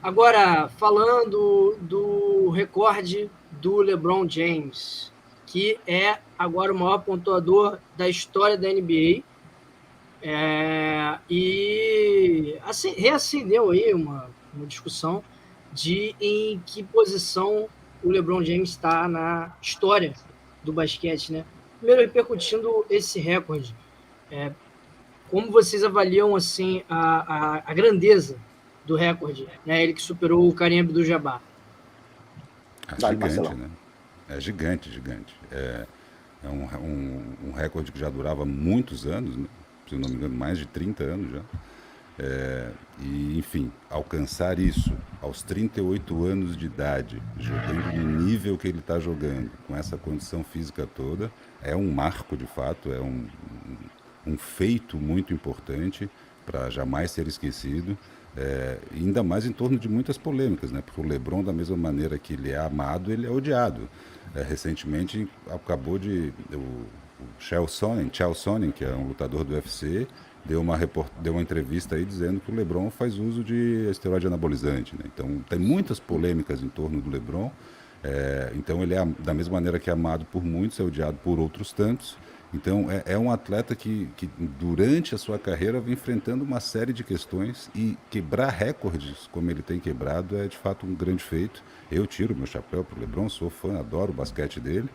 Agora, falando do recorde do LeBron James, que é agora o maior pontuador da história da NBA, e assim, reacendeu aí uma discussão de em que posição o LeBron James está na história do basquete, né? Primeiro, repercutindo esse recorde, como vocês avaliam assim a grandeza do recorde, né? Ele que superou o Kareem Abdul-Jabbar. É Dale, gigante, Marcelão. né? É gigante, gigante. É um recorde que já durava muitos anos, né? Se eu não me engano, mais de 30 anos já. E, enfim, alcançar isso aos 38 anos de idade, jogando no nível que ele está jogando, com essa condição física toda, é um marco de fato, é um feito muito importante para jamais ser esquecido. Ainda mais em torno de muitas polêmicas, né? Porque o LeBron, da mesma maneira que ele é amado, ele é odiado. Recentemente acabou de o Chael Sonnen, que é um lutador do UFC, deu uma entrevista aí dizendo que o LeBron faz uso de esteroide anabolizante, né? Então tem muitas polêmicas em torno do LeBron. Então ele é da mesma maneira que é amado por muitos, é odiado por outros tantos. Então é um atleta que durante a sua carreira vem enfrentando uma série de questões, e quebrar recordes como ele tem quebrado é de fato um grande feito. Eu tiro meu chapéu pro LeBron, sou fã, adoro o basquete dele.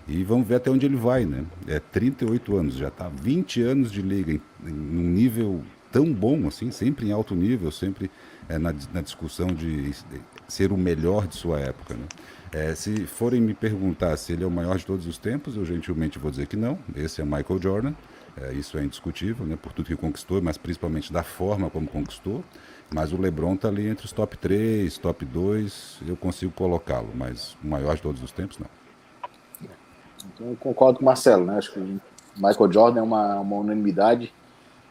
E vamos ver até onde ele vai, né? 38 anos, já está 20 anos de liga em um nível tão bom assim, sempre em alto nível, sempre na discussão de ser o melhor de sua época, né? Se forem me perguntar se ele é o maior de todos os tempos, eu gentilmente vou dizer que não. Esse é Michael Jordan, isso é indiscutível, né? Por tudo que conquistou, mas principalmente da forma como conquistou. Mas o LeBron está ali entre os top 3, top 2, eu consigo colocá-lo, mas o maior de todos os tempos, não. Então, eu concordo com o Marcelo, né? Acho que o Michael Jordan é uma unanimidade,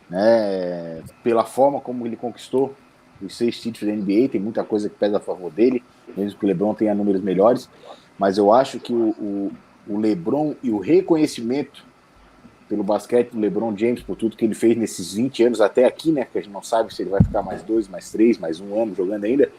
né? Pela forma como ele conquistou os 6 títulos da NBA, tem muita coisa que pesa a favor dele, mesmo que o LeBron tenha números melhores, mas eu acho que o LeBron e o reconhecimento pelo basquete do LeBron James, por tudo que ele fez nesses 20 anos até aqui, né? Que a gente não sabe se ele vai ficar mais 2, mais 3, mais um ano jogando ainda,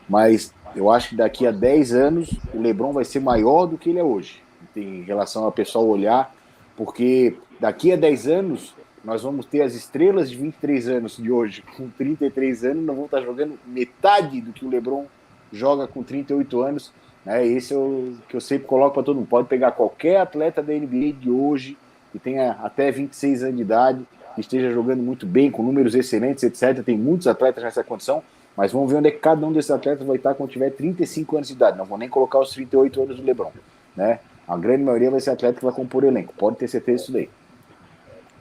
mas eu acho que daqui a 10 anos o LeBron vai ser maior do que ele é hoje, em relação ao pessoal olhar, porque daqui a 10 anos nós vamos ter as estrelas de 23 anos de hoje, com 33 anos, não vão estar jogando metade do que o LeBron joga com 38 anos. Né? Esse é o que eu sempre coloco para todo mundo. Pode pegar qualquer atleta da NBA de hoje, que tenha até 26 anos de idade, que esteja jogando muito bem, com números excelentes, etc. Tem muitos atletas nessa condição, mas vamos ver onde é que cada um desses atletas vai estar quando tiver 35 anos de idade. Não vou nem colocar os 38 anos do LeBron, né? A grande maioria vai ser atleta que vai compor o elenco. Pode ter certeza disso daí.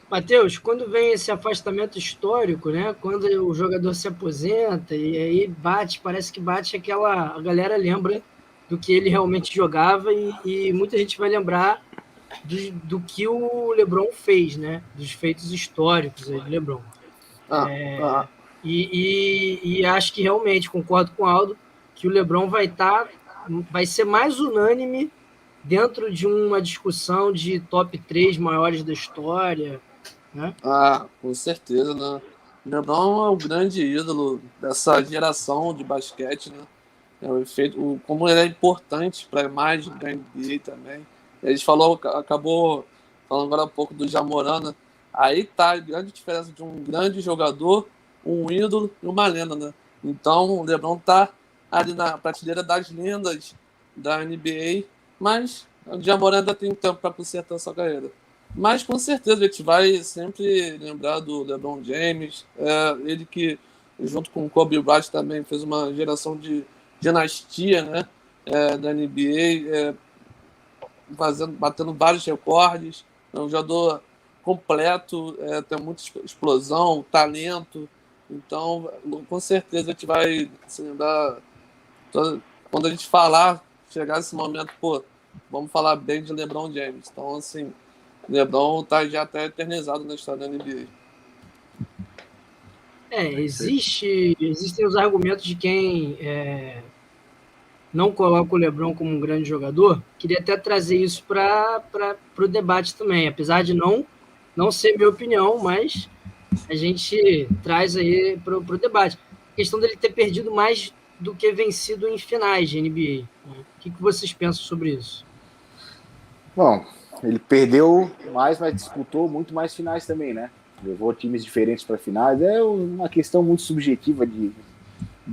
Matheus, quando vem esse afastamento histórico, né? Quando o jogador se aposenta e aí parece que bate a galera lembra do que ele realmente jogava e muita gente vai lembrar do que o LeBron fez, né? Dos feitos históricos aí do LeBron. E acho que realmente concordo com o Aldo que o LeBron vai ser mais unânime dentro de uma discussão de top 3 maiores da história, né? Com certeza, né? O LeBron é o grande ídolo dessa geração de basquete, né? O efeito, como ele é importante para a imagem da NBA também. Acabou falando agora há pouco do Ja Morant, né? Aí tá a grande diferença de um grande jogador, um ídolo e uma lenda, né? Então o LeBron tá ali na prateleira das lendas da NBA, mas o Ja Morant ainda tem tempo para consertar sua carreira. Mas com certeza a gente vai sempre lembrar do LeBron James, ele que junto com o Kobe Bryant também fez uma geração de dinastia, né, da NBA, batendo vários recordes, é um jogador completo, tem muita explosão, talento, então com certeza a gente vai se lembrar, quando a gente chegar esse momento, vamos falar bem de LeBron James. Então, assim, LeBron já até eternizado na história da NBA. Existem os argumentos de quem não coloca o LeBron como um grande jogador. Queria até trazer isso para o debate também, apesar de não ser minha opinião, mas a gente traz aí para o debate. A questão dele ter perdido mais do que vencido em finais de NBA. O que vocês pensam sobre isso? Bom, ele perdeu mais, mas disputou muito mais finais também, né? Levou times diferentes para finais. É uma questão muito subjetiva de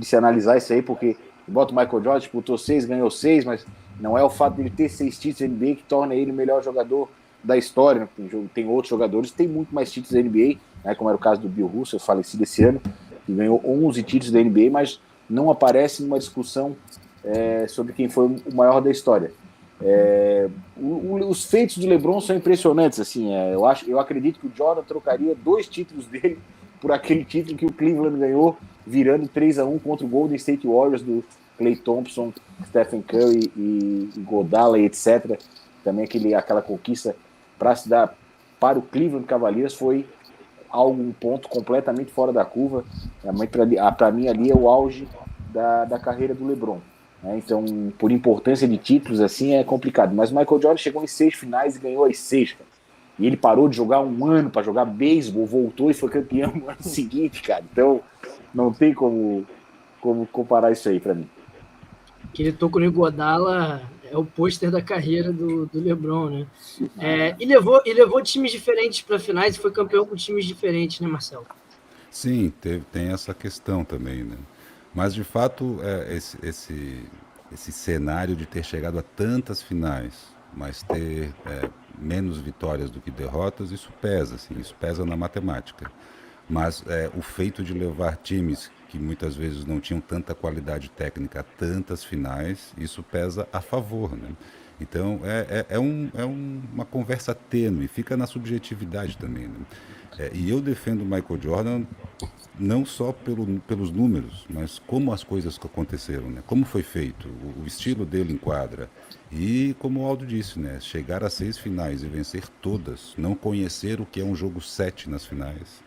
se analisar isso aí, porque bota o Michael Jordan, disputou 6, ganhou 6, mas não é o fato de ele ter 6 títulos da NBA que torna ele o melhor jogador da história. Tem outros jogadores que têm muito mais títulos da NBA, né, como era o caso do Bill Russell, falecido esse ano, que ganhou 11 títulos da NBA, mas não aparece numa discussão sobre quem foi o maior da história. Os feitos do LeBron são impressionantes. Assim, eu acredito que o Jordan trocaria 2 títulos dele por aquele título que o Cleveland ganhou, virando 3-1 contra o Golden State Warriors do Klay Thompson, Stephen Curry e Godala, etc. Também aquela conquista para se dar para o Cleveland Cavaliers foi um ponto completamente fora da curva. Para mim ali é o auge da carreira do LeBron. Então, por importância de títulos, assim, é complicado. Mas o Michael Jordan chegou em 6 finais e ganhou as 6, cara. E ele parou de jogar um ano para jogar beisebol, voltou e foi campeão no ano seguinte, cara. Então, não tem como comparar isso aí para mim. Aquele toco no Iguodala é o pôster da carreira do LeBron, né? E levou times diferentes para finais e foi campeão com times diferentes, né, Marcelo? Sim, tem essa questão também, né? Mas, de fato, esse cenário de ter chegado a tantas finais, mas ter menos vitórias do que derrotas, isso pesa, assim, isso pesa na matemática. Mas o feito de levar times que muitas vezes não tinham tanta qualidade técnica a tantas finais, isso pesa a favor, né? Então, uma conversa tênue, fica na subjetividade também, né? E eu defendo o Michael Jordan não só pelos números, mas como as coisas aconteceram, né? Como foi feito, o estilo dele em quadra. E como o Aldo disse, né? Chegar a 6 finais e vencer todas, não conhecer o que é um jogo 7 nas finais,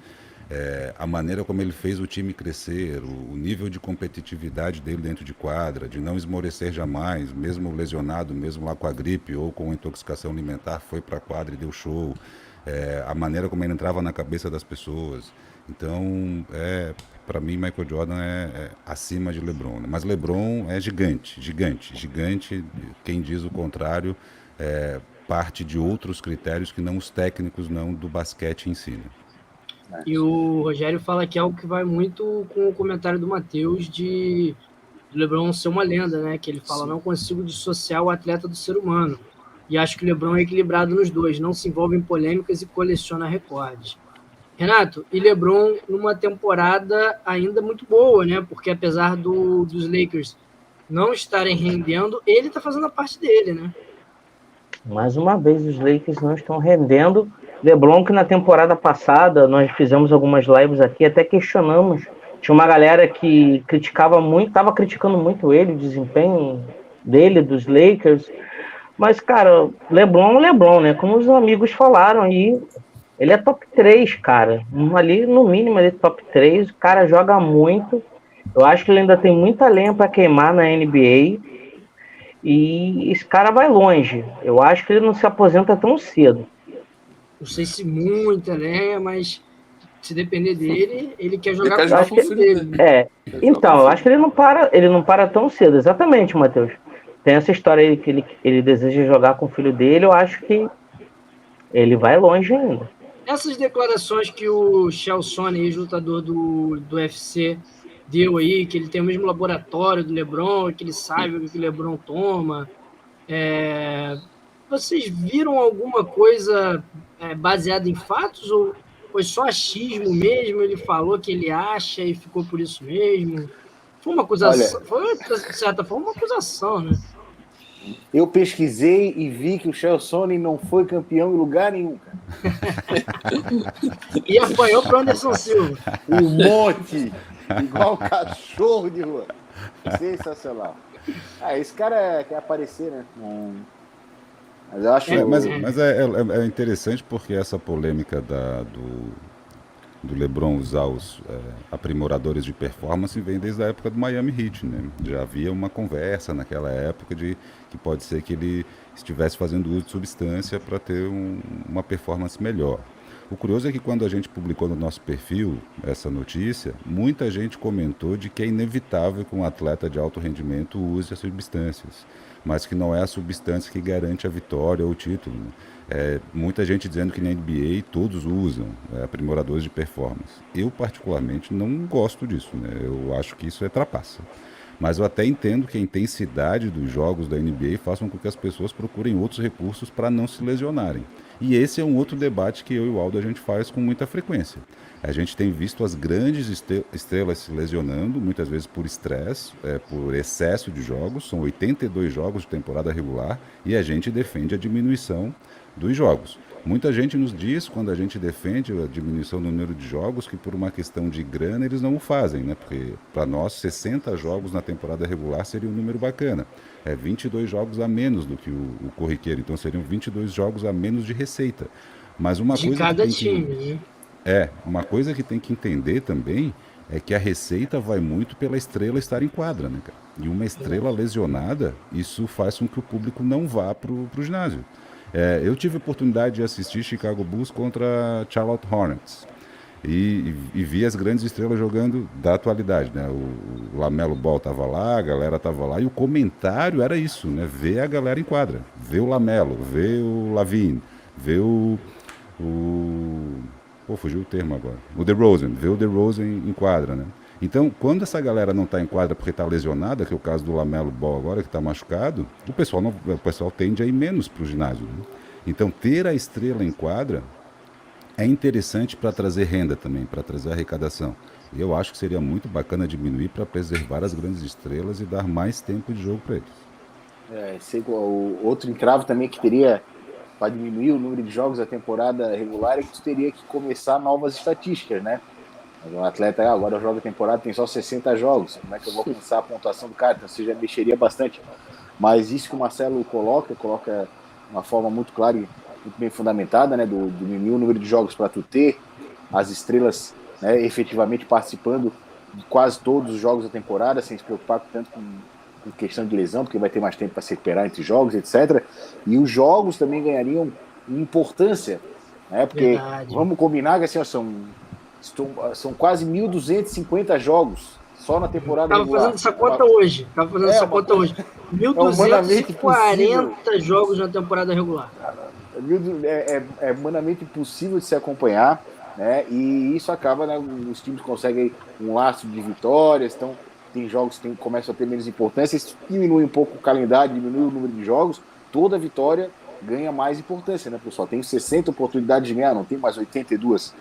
a maneira como ele fez o time crescer, o nível de competitividade dele dentro de quadra, de não esmorecer jamais, mesmo lesionado, mesmo lá com a gripe ou com intoxicação alimentar, foi para a quadra e deu show, a maneira como ele entrava na cabeça das pessoas. Então, para mim, Michael Jordan é acima de LeBron, né? Mas LeBron é gigante. Quem diz o contrário parte de outros critérios que não os técnicos, não do basquete em si, né? E o Rogério fala que é algo que vai muito com o comentário do Matheus de LeBron ser uma lenda, né? Que ele fala, não consigo dissociar o atleta do ser humano. E acho que o LeBron é equilibrado nos dois, não se envolve em polêmicas e coleciona recordes. Renato, e LeBron numa temporada ainda muito boa, né? Porque apesar dos Lakers não estarem rendendo, ele está fazendo a parte dele, né? Mais uma vez, os Lakers não estão rendendo. LeBron, que na temporada passada, nós fizemos algumas lives aqui, até questionamos. Tinha uma galera que criticava muito, estava criticando muito ele, o desempenho dele, dos Lakers. Mas, cara, LeBron, né? Como os amigos falaram aí, ele é top 3, cara. Ali, no mínimo, ele é top 3. O cara joga muito. Eu acho que ele ainda tem muita lenha para queimar na NBA. E esse cara vai longe. Eu acho que ele não se aposenta tão cedo. Não sei se muita lenha, mas se depender dele, ele quer jogar com o filho dele. Então, eu acho que ele não para tão cedo. Exatamente, Matheus. Tem essa história aí que ele deseja jogar com o filho dele. Eu acho que ele vai longe ainda. Essas declarações que o Chelson, ex-lutador do UFC, deu aí, que ele tem o mesmo laboratório do LeBron, que ele sabe o que o LeBron toma. Vocês viram alguma coisa baseada em fatos ou foi só achismo mesmo? Ele falou que ele acha e ficou por isso mesmo? Foi uma acusação, de certa forma, uma acusação, né? Eu pesquisei e vi que o Chelson não foi campeão em lugar nenhum, cara. E apanhou para o Anderson Silva. Um monte! Igual um cachorro de rua. Sensacional. Esse cara quer aparecer, né? Mas eu acho... Mas é interessante porque essa polêmica do LeBron usar os aprimoradores de performance vem desde a época do Miami Heat, né? Já havia uma conversa naquela época de que pode ser que ele estivesse fazendo uso de substância para ter uma performance melhor. O curioso é que quando a gente publicou no nosso perfil essa notícia, muita gente comentou de que é inevitável que um atleta de alto rendimento use as substâncias, mas que não é a substância que garante a vitória ou o título, né? Muita gente dizendo que na NBA todos usam aprimoradores de performance. Eu, particularmente, não gosto disso, né? Eu acho que isso é trapaça. Mas eu até entendo que a intensidade dos jogos da NBA façam com que as pessoas procurem outros recursos para não se lesionarem. E esse é um outro debate que eu e o Aldo a gente faz com muita frequência. A gente tem visto as grandes estrelas se lesionando, muitas vezes por estresse, por excesso de jogos. São 82 jogos de temporada regular e a gente defende a diminuição dos jogos. Muita gente nos diz, quando a gente defende a diminuição do número de jogos, que por uma questão de grana eles não o fazem, né? Porque para nós 60 jogos na temporada regular seria um número bacana. 22 jogos a menos do que o corriqueiro, então seriam 22 jogos a menos de receita. Mas uma De coisa cada que tem time, né? uma coisa que tem que entender também é que a receita vai muito pela estrela estar em quadra, né, cara? E uma estrela lesionada, isso faz com que o público não vá pro ginásio. Eu tive a oportunidade de assistir Chicago Bulls contra Charlotte Hornets e vi as grandes estrelas jogando da atualidade, né? O Lamelo Ball estava lá, a galera estava lá e o comentário era isso, né? Ver a galera em quadra, ver o Lamelo, ver o Lavine, ver fugiu o termo agora. O DeRozan, ver o DeRozan em quadra, né? Então, quando essa galera não está em quadra porque está lesionada, que é o caso do Lamelo Ball agora, que está machucado, o pessoal tende a ir menos para o ginásio, né? Então, ter a estrela em quadra é interessante para trazer renda também, para trazer arrecadação. E eu acho que seria muito bacana diminuir para preservar as grandes estrelas e dar mais tempo de jogo para eles. O outro entrave também que teria para diminuir o número de jogos da temporada regular é que tu teria que começar novas estatísticas, né? Um atleta, agora joga a temporada, tem só 60 jogos, como é que eu vou alcançar a pontuação do cara? Então você já mexeria bastante. Mas isso que o Marcelo coloca de uma forma muito clara e muito bem fundamentada, né? Do diminuir o número de jogos para tu ter as estrelas, né, efetivamente participando de quase todos os jogos da temporada, sem se preocupar tanto com questão de lesão, porque vai ter mais tempo para se recuperar entre jogos, etc. E os jogos também ganhariam importância, né? Porque Verdade. vamos combinar que assim, são quase 1.250 jogos só na temporada Tava fazendo essa conta hoje. 1.240 jogos na temporada regular. É humanamente impossível de se acompanhar, né? E isso acaba, né, os times conseguem um laço de vitórias, então tem jogos que começam a ter menos importância, isso diminui um pouco o calendário, diminui o número de jogos, toda vitória ganha mais importância, né, pessoal? Tem 60 oportunidades de ganhar, não tem mais 82.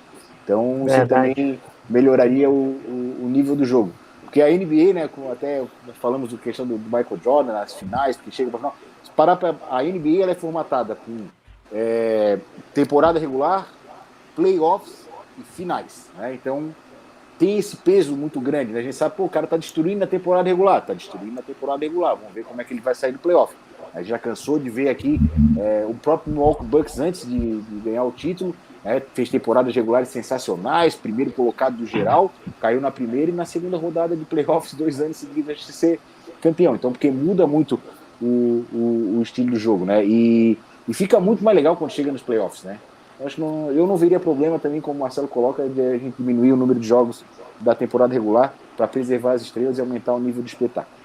Então isso também melhoraria o nível do jogo. Porque a NBA, né, como até falamos da questão do Michael Jordan, nas finais, porque chega para final, a NBA ela é formatada com temporada regular, playoffs e finais, né? Então tem esse peso muito grande, né? A gente sabe, o cara tá destruindo na temporada regular, vamos ver como é que ele vai sair do playoff. A gente já cansou de ver aqui o próprio Milwaukee Bucks antes de ganhar o título, né? Fez temporadas regulares sensacionais, primeiro colocado do geral, caiu na primeira e na segunda rodada de playoffs 2 anos seguidos de ser campeão. Então, porque muda muito o estilo do jogo, né? E fica muito mais legal quando chega nos playoffs, né? Eu não veria problema também, como o Marcelo coloca, de a gente diminuir o número de jogos da temporada regular para preservar as estrelas e aumentar o nível de espetáculo.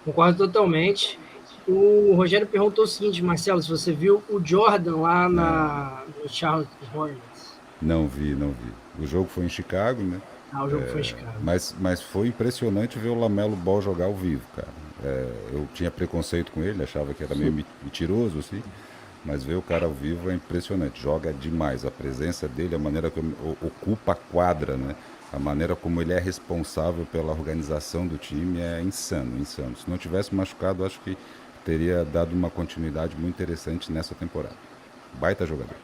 Concordo totalmente. O Rogério perguntou o seguinte, Marcelo, se você viu o Jordan lá no Charlotte Hornets. Não vi. O jogo foi em Chicago, né? O jogo foi em Chicago. Mas foi impressionante ver o Lamelo Ball jogar ao vivo, cara. Eu tinha preconceito com ele, achava que era meio mentiroso, assim. Mas ver o cara ao vivo é impressionante, joga demais. A presença dele, a maneira como ocupa a quadra, né? A maneira como ele é responsável pela organização do time é insano. Se não tivesse machucado, acho que teria dado uma continuidade muito interessante nessa temporada. Baita jogador.